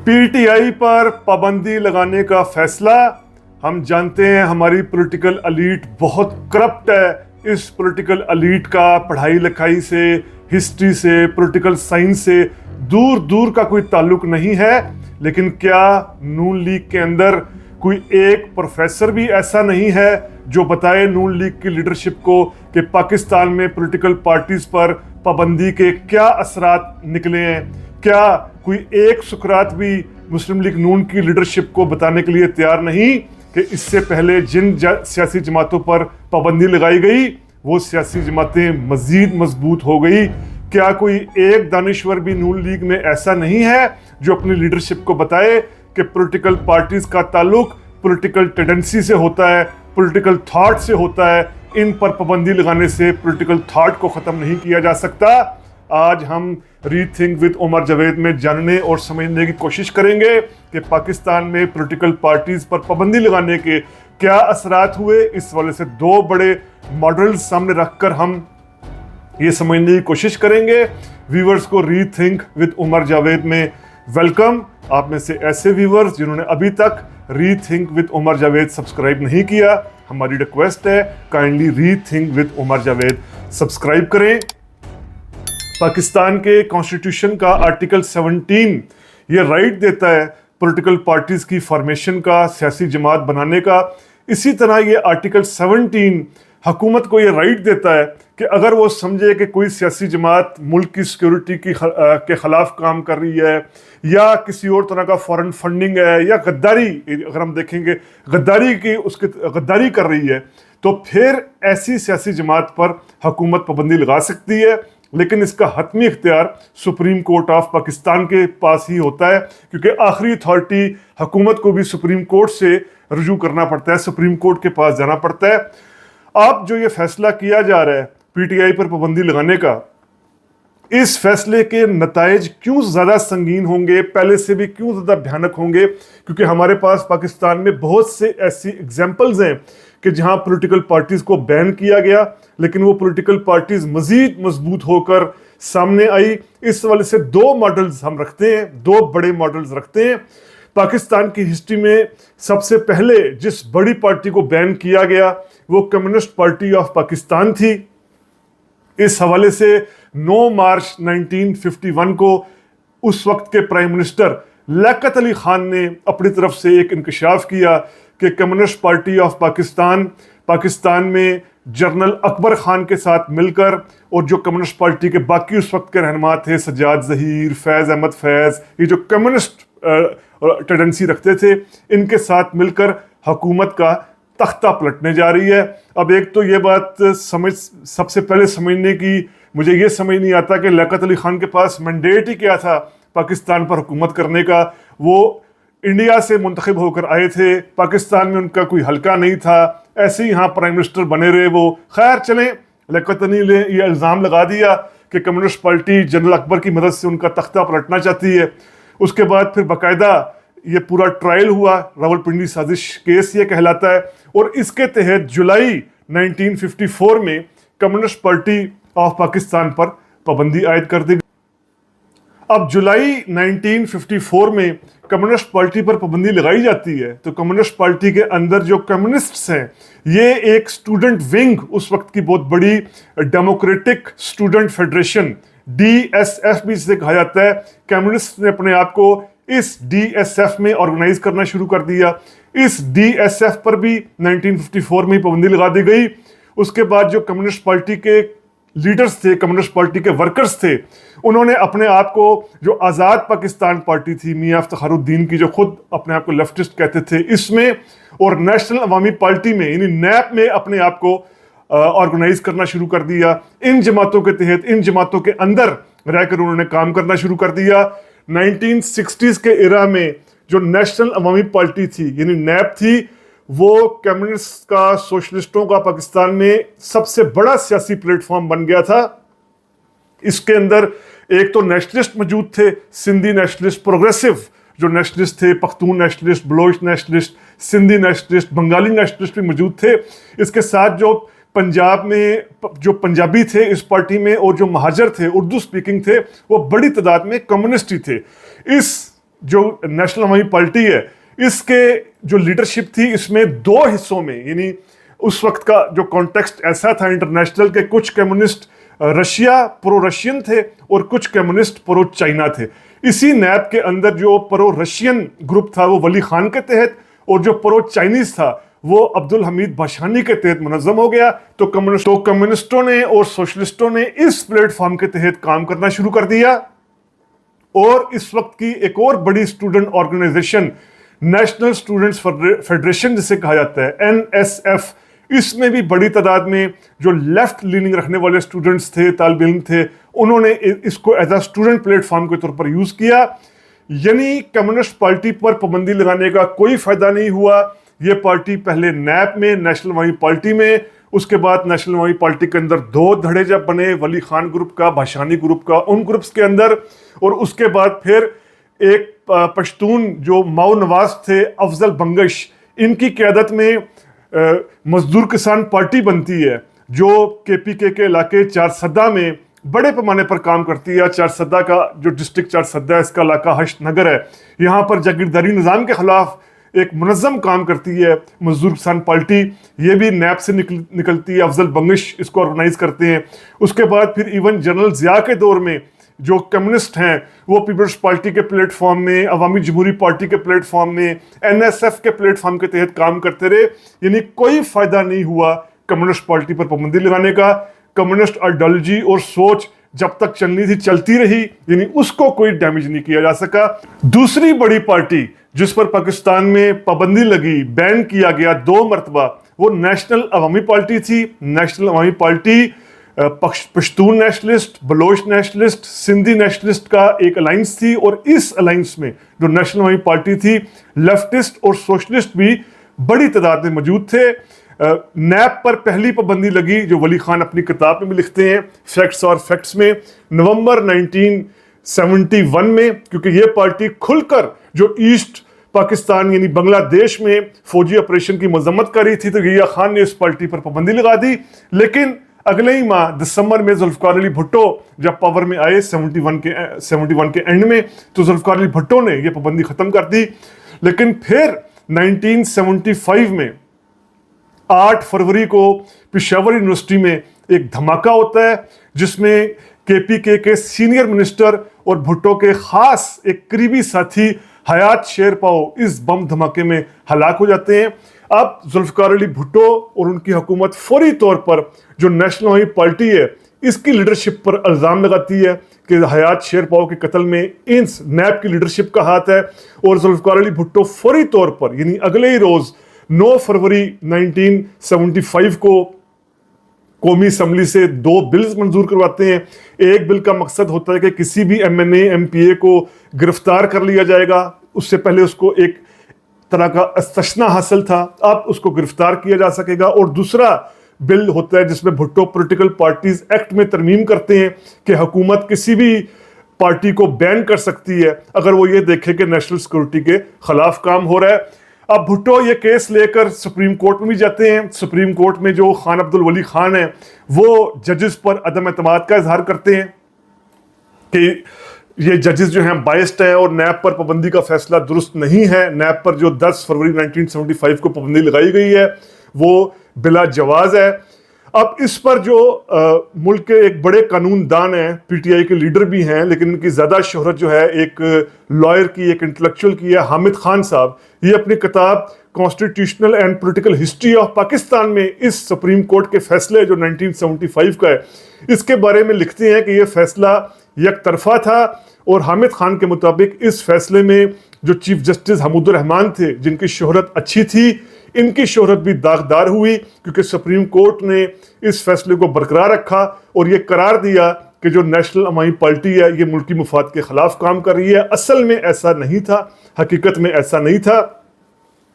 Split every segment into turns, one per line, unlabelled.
PTI पर पाबंदी लगाने का फैसला। हम जानते हैं हमारी पॉलिटिकल एलीट बहुत करप्ट है। इस पॉलिटिकल एलीट का पढ़ाई लिखाई से, हिस्ट्री से, पॉलिटिकल साइंस से दूर दूर का कोई ताल्लुक नहीं है। लेकिन क्या नून लीग के अंदर कोई एक प्रोफेसर भी ऐसा नहीं है जो बताए नून लीग की लीडरशिप को कि पाकिस्तान में पॉलिटिकल पार्टीज पर पाबंदी के क्या असरात निकले हैं? क्या कोई एक सुकरात भी मुस्लिम लीग नून की लीडरशिप को बताने के लिए तैयार नहीं कि इससे पहले जिन सियासी जमातों पर पाबंदी लगाई गई वो सियासी जमातें मजीद मजबूत हो गई? क्या कोई एक दानिश्वर भी नून लीग में ऐसा नहीं है जो अपनी लीडरशिप को बताए कि पॉलिटिकल पार्टीज का ताल्लुक पॉलिटिकल टेंडेंसी से होता है, पॉलिटिकल थॉट से होता है? इन पर पाबंदी लगाने से पॉलिटिकल थॉट को ख़त्म नहीं किया जा सकता। आज हम रीथिंक विद उमर जावेद में जानने और समझने की कोशिश करेंगे कि पाकिस्तान में पॉलिटिकल पार्टीज पर पाबंदी लगाने के क्या असरात हुए। इस वाले से दो बड़े मॉडल्स सामने रखकर हम ये समझने की कोशिश करेंगे। व्यूवर्स को रीथिंक विद उमर जावेद में वेलकम। आप में से ऐसे व्यूवर्स जिन्होंने अभी तक rethink with Umar Javed subscribe नहीं किया, हमारी रिक्वेस्ट है kindly rethink with Umar Javed subscribe करें। पाकिस्तान के कॉन्स्टिट्यूशन का आर्टिकल 17 ये राइट देता है पॉलिटिकल पार्टीज की फॉर्मेशन का, सियासी जमात बनाने का। इसी तरह ये आर्टिकल 17 हुकूमत को ये राइट देता है कि अगर वो समझे कि कोई सियासी जमात मुल्क की सिक्योरिटी के खिलाफ काम कर रही है या किसी और तरह का फॉरेन फंडिंग है या गद्दारी, अगर हम देखेंगे गद्दारी कर रही है, तो फिर ऐसी सियासी जमात पर हुकूमत पाबंदी लगा सकती है। लेकिन इसका हतमी इख्तियार सुप्रीम कोर्ट ऑफ पाकिस्तान के पास ही होता है, क्योंकि आखिरी अथॉरिटी हुकूमत को भी सुप्रीम कोर्ट से रुजू करना पड़ता है, सुप्रीम कोर्ट के पास जाना पड़ता है। अब जो ये फैसला किया जा रहा है पीटीआई पर पाबंदी लगाने का, इस फैसले के नताइज क्यों ज़्यादा संगीन होंगे, पहले से भी क्यों ज़्यादा भयानक होंगे? क्योंकि हमारे पास पाकिस्तान में बहुत से ऐसी एग्जाम्पल्स हैं कि जहां पॉलिटिकल पार्टीज को बैन किया गया लेकिन वो पॉलिटिकल पार्टीज मजीद मजबूत होकर सामने आई। इस वाले से दो मॉडल्स हम रखते हैं, दो बड़े मॉडल्स रखते हैं। पाकिस्तान की हिस्ट्री में सबसे पहले जिस बड़ी पार्टी को बैन किया गया वो कम्युनिस्ट पार्टी ऑफ पाकिस्तान थी। इस हवाले से 9 मार्च 1951 को उस वक्त के प्राइम मिनिस्टर लियाकत अली खान ने अपनी तरफ से एक इंकशाफ किया कि कम्युनिस्ट पार्टी ऑफ पाकिस्तान में जनरल अकबर खान के साथ मिलकर और जो कम्युनिस्ट पार्टी के बाकी उस वक्त के रहनुमा थे, सज्जाद ज़हीर, फैज़ अहमद फैज़, ये जो कम्युनिस्ट टेंडेंसी रखते थे, इनके साथ मिलकर हुकूमत का तख्ता पलटने जा रही है। अब एक तो ये बात सबसे पहले समझने की मुझे ये समझ नहीं आता कि लियाकत अली खान के पास मैंडेट ही क्या था पाकिस्तान पर हुकूमत करने का। वो इंडिया से मुंतखब होकर आए थे, पाकिस्तान में उनका कोई हल्का नहीं था, ऐसे ही यहाँ प्राइम मिनिस्टर बने रहे वो। खैर चलें, लियाकत अली ने यह इल्ज़ाम लगा दिया कि कम्युनिस्ट पार्टी जनरल अकबर की मदद से उनका तख्ता पलटना चाहती है। उसके बाद फिर बाकायदा ये पूरा ट्रायल हुआ, रावलपिंडी साजिश केस ये कहलाता है, और इसके तहत जुलाई 1954 में कम्युनिस्ट पार्टी ऑफ पाकिस्तान पर पाबंदी आयद कर दी। अब जुलाई 1954 में कम्युनिस्ट पार्टी पर पाबंदी लगाई जाती है तो कम्युनिस्ट पार्टी के अंदर जो कम्युनिस्ट्स हैं, ये एक स्टूडेंट विंग, उस वक्त की बहुत बड़ी डेमोक्रेटिक स्टूडेंट फेडरेशन DSF भी जिसे कहा जाता है, कम्युनिस्ट ने अपने आप को इस DSF में ऑर्गेनाइज करना शुरू कर दिया। इस DSF पर भी 1954 में पाबंदी लगा दी गई। उसके बाद जो कम्युनिस्ट पार्टी के लीडर्स थे, कम्युनिस्ट पार्टी के वर्कर्स थे, उन्होंने अपने आप को, जो आज़ाद पाकिस्तान पार्टी थी मियां इफ्तिखारुद्दीन की, जो खुद अपने आप को लेफ्टिस्ट कहते थे, इसमें और नेशनल अवामी पार्टी में यानी नैप में अपने आप को ऑर्गेनाइज करना शुरू कर दिया। इन जमातों के तहत, इन जमातों के अंदर रहकर उन्होंने काम करना शुरू कर दिया। 1960s के इरा में जो नेशनल अवामी पार्टी थी यानी नैप थी, वो कम्युनिस्ट का, सोशलिस्टों का पाकिस्तान में सबसे बड़ा सियासी प्लेटफॉर्म बन गया था। इसके अंदर एक तो नेशनलिस्ट मौजूद थे, सिंधी नेशनलिस्ट, प्रोग्रेसिव जो नेशनलिस्ट थे, Pakhtun nationalist, Baloch nationalist, Sindhi nationalist, Bengali nationalist भी मौजूद थे। इसके साथ जो पंजाब में जो पंजाबी थे इस पार्टी में और जो महाजर थे, उर्दू स्पीकिंग थे, वो बड़ी तादाद में कम्युनिस्ट ही थे। इस जो नेशनल अवामी पार्टी है इसके जो लीडरशिप थी इसमें दो हिस्सों में, यानी उस वक्त का जो कॉन्टेक्स्ट ऐसा था इंटरनेशनल के कुछ कम्युनिस्ट रशिया प्रो रशियन थे और कुछ कम्युनिस्ट प्रो चाइना थे। इसी नैब के अंदर जो प्रो रशियन ग्रुप था वो वली खान के तहत और जो प्रो चाइनीज था वो अब्दुल हमीद भाषानी के तहत मुनज़्ज़म हो गया। तो कम्युनिस्टों ने और सोशलिस्टों ने इस प्लेटफॉर्म के तहत काम करना शुरू कर दिया। और इस वक्त की एक और बड़ी student organization national students federation जिसे कहा जाता है, NSF, इसमें भी बड़ी तादाद में जो लेफ्ट लीनिंग रखने वाले स्टूडेंट्स थे, तालिब इल्म थे, उन्होंने इसको एज अ स्टूडेंट प्लेटफॉर्म के तौर पर यूज किया। यानी कम्युनिस्ट पार्टी पर पाबंदी लगाने का कोई फायदा नहीं हुआ। ये पार्टी पहले नैप में, नेशनल अवामी पार्टी में, उसके बाद नेशनल अवामी पार्टी के अंदर दो धड़े जब बने, वली खान ग्रुप का, भाषानी ग्रुप का, उन ग्रुप्स के अंदर, और उसके बाद फिर एक पश्तून जो माओ नवाज थे, अफजल बंगश, इनकी क़यादत में मजदूर किसान पार्टी बनती है जो KPK के इलाके चारसदा में बड़े पैमाने पर काम करती है। चारसदा का जो डिस्ट्रिक्ट चारसदा है, इसका इलाका हश्त नगर है, यहाँ पर जागीरदारी निज़ाम के खिलाफ एक मुनज़्ज़म काम करती है मजदूर किसान पार्टी। ये भी नैब से निकलती है, अफजल बंगश इसको ऑर्गेनाइज करते हैं। उसके बाद फिर इवन जनरल ज़िया के दौर में जो कम्युनिस्ट हैं वो पीपल्स पार्टी के प्लेटफॉर्म में, अवामी जमहूरी पार्टी के प्लेटफॉर्म में, NSF के प्लेटफॉर्म के तहत काम करते रहे। यानी कोई फ़ायदा नहीं हुआ कम्युनिस्ट पार्टी पर पाबंदी लगाने का। कम्युनिस्ट आइडियोलॉजी और सोच जब तक चलनी थी चलती रही, यानी उसको कोई डैमेज नहीं किया जा सका। दूसरी बड़ी पार्टी जिस पर पाकिस्तान में पाबंदी लगी, बैन किया गया 2 मरतबा, वो नेशनल अवामी पार्टी थी। National Awami Party Pashtun nationalist, Baloch nationalist, Sindhi nationalist का एक अलाइंस थी, और इस अलाइंस में जो नेशनल अवामी पार्टी थी, लेफ्टिस्ट और सोशलिस्ट भी बड़ी तादाद में मौजूद थे। नैब पर पहली पाबंदी लगी जो वली खान अपनी किताब में भी लिखते हैं, फैक्ट्स और फैक्ट्स में, नवंबर 1971 में, क्योंकि ये पार्टी खुलकर जो ईस्ट पाकिस्तान यानी बांग्लादेश में फौजी ऑपरेशन की मजम्मत कर रही थी, तो यहिया खान ने इस पार्टी पर पाबंदी लगा दी। लेकिन अगले ही माह दिसंबर में जुल्फकार अली भुट्टो जब पावर में आए 71 के एंड में, तो जुल्फकार अली भुट्टो ने यह पाबंदी खत्म कर दी। लेकिन फिर 1975 में 8 फरवरी को पेशावर यूनिवर्सिटी में एक धमाका होता है जिसमें KPK के सीनियर मिनिस्टर और भुट्टो के खास एक करीबी साथी हयात शेरपाओ इस बम धमाके में हलाक हो जाते हैं। अब जुल्फकार अली भुट्टो और उनकी हुकूमत फौरी तौर पर जो नेशनल अवामी पार्टी है इसकी लीडरशिप पर इल्ज़ाम लगाती है कि हयात शेरपाओ के कत्ल में इन नैब की लीडरशिप का हाथ है, और जुल्फकार अली भुट्टो फौरी तौर पर यानी अगले ही रोज़ 9 फरवरी 1975 को कौमी असम्बली से 2 बिल्स मंजूर करवाते हैं। एक बिल का मकसद होता है कि किसी भी MNA MPA को गिरफ्तार कर लिया जाएगा, उससे पहले उसको एक तरह का इस्तस्ना हासिल था, अब उसको गिरफ्तार किया जा सकेगा। और दूसरा बिल होता है जिसमें भुट्टो पॉलिटिकल पार्टीज एक्ट में तरमीम करते हैं कि हुकूमत किसी भी पार्टी को बैन कर सकती है अगर वो ये देखे कि नेशनल सिक्योरिटी के खिलाफ काम हो रहा है। अब भुट्टो ये केस लेकर सुप्रीम कोर्ट में भी जाते हैं। सुप्रीम कोर्ट में जो खान अब्दुल वली खान है वो जजेस पर अदम एतमाद का इजहार करते हैं कि ये जजेस जो हैं बायस्ड है और नैब पर पाबंदी का फैसला दुरुस्त नहीं है। नैब पर जो 10 फरवरी 1975 को पाबंदी लगाई गई है वो बिला जवाज है। अब इस पर जो मुल्क के एक बड़े कानूनदान हैं, PTI के लीडर भी हैं, लेकिन इनकी ज़्यादा शोहरत जो है एक लॉयर की, एक इंटेलेक्चुअल की है, हामिद खान साहब। ये अपनी किताब constitutional and political history of Pakistan में इस सुप्रीम कोर्ट के फैसले जो 1975 का है इसके बारे में लिखते हैं कि ये फैसला एक तरफा था, और हामिद खान के मुताबिक इस फैसले में जो चीफ जस्टिस हमूदुर रहमान थे जिनकी शोहरत अच्छी थी, इनकी शोहरत भी दागदार हुई, क्योंकि सुप्रीम कोर्ट ने इस फैसले को बरकरार रखा और ये करार दिया कि जो नेशनल अवामी पार्टी है ये मुल्की मुफाद के खिलाफ काम कर रही है। असल में ऐसा नहीं था, हकीकत में ऐसा नहीं था।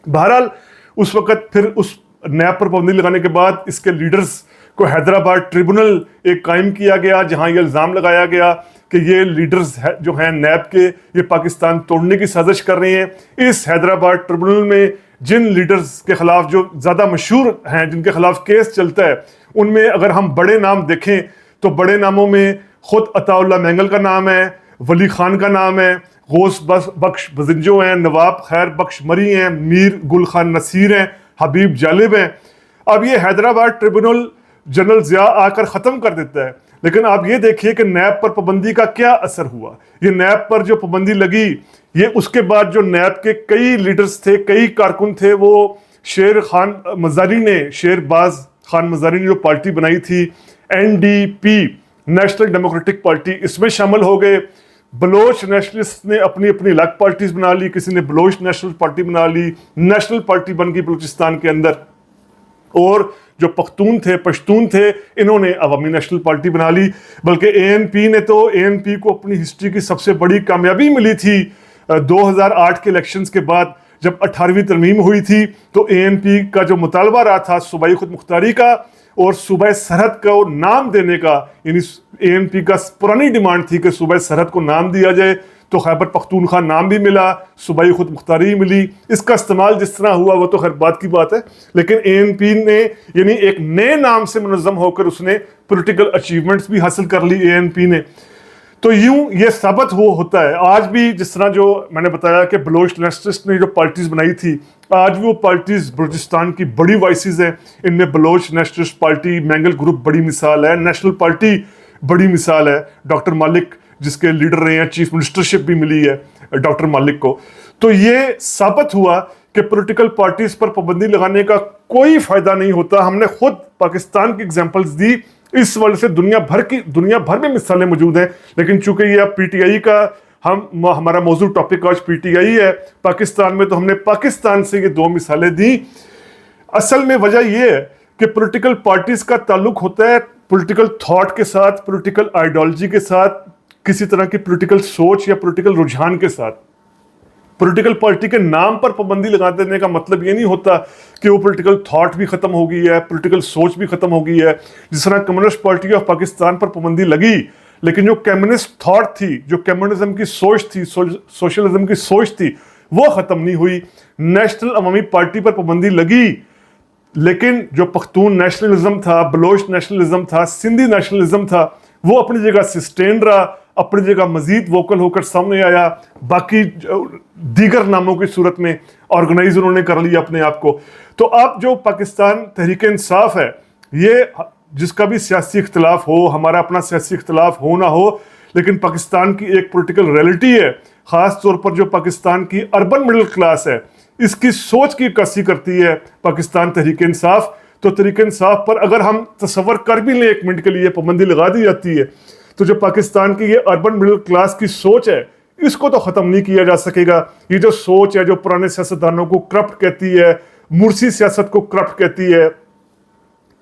बहरहाल उस वक़्त फिर उस नैब पर पाबंदी लगाने के बाद इसके लीडर्स को हैदराबाद ट्रिब्यूनल एक कायम किया गया जहां ये इल्ज़ाम लगाया गया कि ये लीडर्स जो हैं नैब के, ये पाकिस्तान तोड़ने की साजिश कर रहे हैं। इस हैदराबाद ट्रिब्यूनल में जिन लीडर्स के खिलाफ जो ज़्यादा मशहूर हैं, जिनके खिलाफ केस चलता है, उनमें अगर हम बड़े नाम देखें तो बड़े नामों में खुद अताउल्लाह मैंगल का नाम है, ولی خان کا نام ہے، غوث بخش بزنجو ہیں، نواب خیر بخش مری ہیں، میر گل خان نصیر ہیں، حبیب جالب ہیں۔ اب یہ حیدرآباد ٹریبونل جنرل ضیاء آ کر ختم کر دیتا ہے، لیکن آپ یہ دیکھیے کہ نیب پر پابندی کا کیا اثر ہوا۔ یہ نیب پر جو پابندی لگی، یہ اس کے بعد جو نیب کے کئی لیڈرز تھے، کئی کارکن تھے، وہ شیر باز خان مزاری نے جو پارٹی بنائی تھی NDP، نیشنل ڈیموکریٹک پارٹی، اس میں شامل ہو گئے۔ بلوچ نیشنلسٹ نے اپنی اپنی الگ پارٹیز بنا لی، کسی نے بلوچ نیشنل پارٹی بنا لی، نیشنل پارٹی بن گئی بلوچستان کے اندر، اور جو پشتون تھے انہوں نے عوامی نیشنل پارٹی بنا لی۔ بلکہ ANP کو اپنی ہسٹری کی سب سے بڑی کامیابی ملی تھی 2008 کے الیکشنز کے بعد، جب 18ویں ترمیم ہوئی تھی تو ANP کا جو مطالبہ رہا تھا صوبائی خود مختاری کا اور صوبہ سرحد کو نام دینے کا، یعنی ANP کا پرانی ڈیمانڈ تھی کہ صوبہ سرحد کو نام دیا جائے، تو خیبر پختونخوا نام بھی ملا، صوبائی خود مختاری ملی۔ اس کا استعمال جس طرح ہوا وہ تو خیر بات کی بات ہے، لیکن ANP نے یعنی ایک نئے نام سے منظم ہو کر اس نے پولیٹیکل اچیومنٹس بھی حاصل کر لی ANP نے۔ تو یوں یہ ثابت ہوتا ہے آج بھی، جس طرح جو میں نے بتایا کہ بلوچ نیشنلسٹ نے جو پارٹیز بنائی تھی، آج بھی وہ پارٹیز بلوچستان کی بڑی وائسز ہیں۔ ان میں Baloch nationalist party, Mengal group بڑی مثال ہے، نیشنل پارٹی بڑی مثال ہے، ڈاکٹر مالک جس کے لیڈر رہے ہیں، چیف منسٹرشپ بھی ملی ہے ڈاکٹر مالک کو۔ تو یہ ثابت ہوا کہ پولیٹیکل پارٹیز پر پابندی لگانے کا کوئی فائدہ نہیں ہوتا۔ ہم نے خود پاکستان کی ایگزامپلز دی، اس وجہ سے دنیا بھر میں مثالیں موجود ہیں، لیکن چونکہ یہ اب PTI کا ہمارا موضوع ٹاپک آج PTI ہے پاکستان میں، تو ہم نے پاکستان سے یہ دو مثالیں دیں۔ اصل میں وجہ یہ ہے کہ پولیٹیکل پارٹیز کا تعلق ہوتا ہے پولیٹیکل تھاٹ کے ساتھ، پولیٹیکل آئیڈیالوجی کے ساتھ، کسی طرح کی پولیٹیکل سوچ یا پولیٹیکل رجحان کے ساتھ۔ پولیٹیکل پارٹی کے نام پر پابندی لگا دینے کا مطلب یہ نہیں ہوتا کہ وہ پولیٹیکل تھاٹ بھی ختم ہو گئی ہے، پولیٹیکل سوچ بھی ختم ہو گئی ہے۔ جس طرح کمیونسٹ پارٹی آف پاکستان پر پابندی لگی، لیکن جو کمیونسٹ تھاٹ تھی، جو کمیونزم کی سوچ تھی، سوشلزم کی سوچ تھی، وہ ختم نہیں ہوئی۔ نیشنل عوامی پارٹی پر پابندی لگی، لیکن جو پختون نیشنلزم تھا، بلوچ نیشنلزم تھا، سندھی نیشنلزم تھا، وہ اپنی جگہ سسٹین رہا، اپنی جگہ مزید ووکل ہو کر سامنے آیا، باقی دیگر ناموں کی صورت میں آرگنائز انہوں نے کر لیا اپنے آپ کو۔ تو اب جو پاکستان تحریک انصاف ہے، یہ جس کا بھی سیاسی اختلاف ہو، ہمارا اپنا سیاسی اختلاف ہو نہ ہو، لیکن پاکستان کی ایک پولیٹیکل ریئلٹی ہے، خاص طور پر جو پاکستان کی اربن مڈل کلاس ہے، اس کی سوچ کی عکاسی کرتی ہے پاکستان تحریک انصاف۔ تو تحریک انصاف پر اگر ہم تصور کر بھی لیں ایک منٹ کے لیے، پابندی لگا دی جاتی ہے، تو جو پاکستان کی یہ اربن مڈل کلاس کی سوچ ہے، اس کو تو ختم نہیں کیا جا سکے گا۔ یہ جو سوچ ہے جو پرانے سیاستدانوں کو کرپٹ کہتی ہے، مرسی سیاست کو کرپٹ کہتی ہے،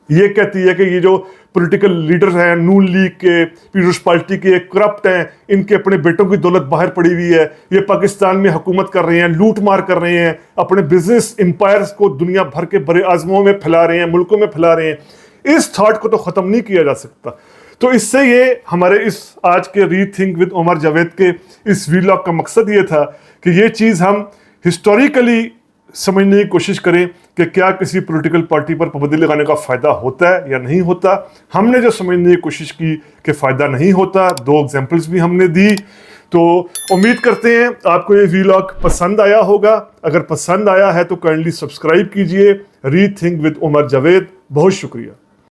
یہ کہتی ہے کہ یہ جو پولیٹیکل لیڈر ہیں نون لیگ کے، پیپلز پارٹی کے، کرپٹ ہیں، ان کے اپنے بیٹوں کی دولت باہر پڑی ہوئی ہے، یہ پاکستان میں حکومت کر رہے ہیں، لوٹ مار کر رہے ہیں، اپنے بزنس امپائرز کو دنیا بھر کے بڑے اعظموں میں پھیلا رہے ہیں، ملکوں میں پھیلا رہے ہیں۔ اس تھاٹ کو تو ختم نہیں کیا جا سکتا۔ تو اس سے یہ ہمارے اس آج کے ری تھنک ود عمر جاوید کے اس ویلاگ کا مقصد یہ تھا کہ یہ چیز ہم ہسٹوریکلی سمجھنے کی کوشش کریں کہ کیا کسی پولیٹیکل پارٹی پر پابندی لگانے کا فائدہ ہوتا ہے یا نہیں ہوتا۔ ہم نے جو سمجھنے کی کوشش کی کہ فائدہ نہیں ہوتا، دو ایگزامپلز بھی ہم نے دی۔ تو امید کرتے ہیں آپ کو یہ ویلاگ پسند آیا ہوگا۔ اگر پسند آیا ہے تو کائنڈلی سبسکرائب کیجئے ری تھنک ود عمر جاوید۔ بہت شکریہ۔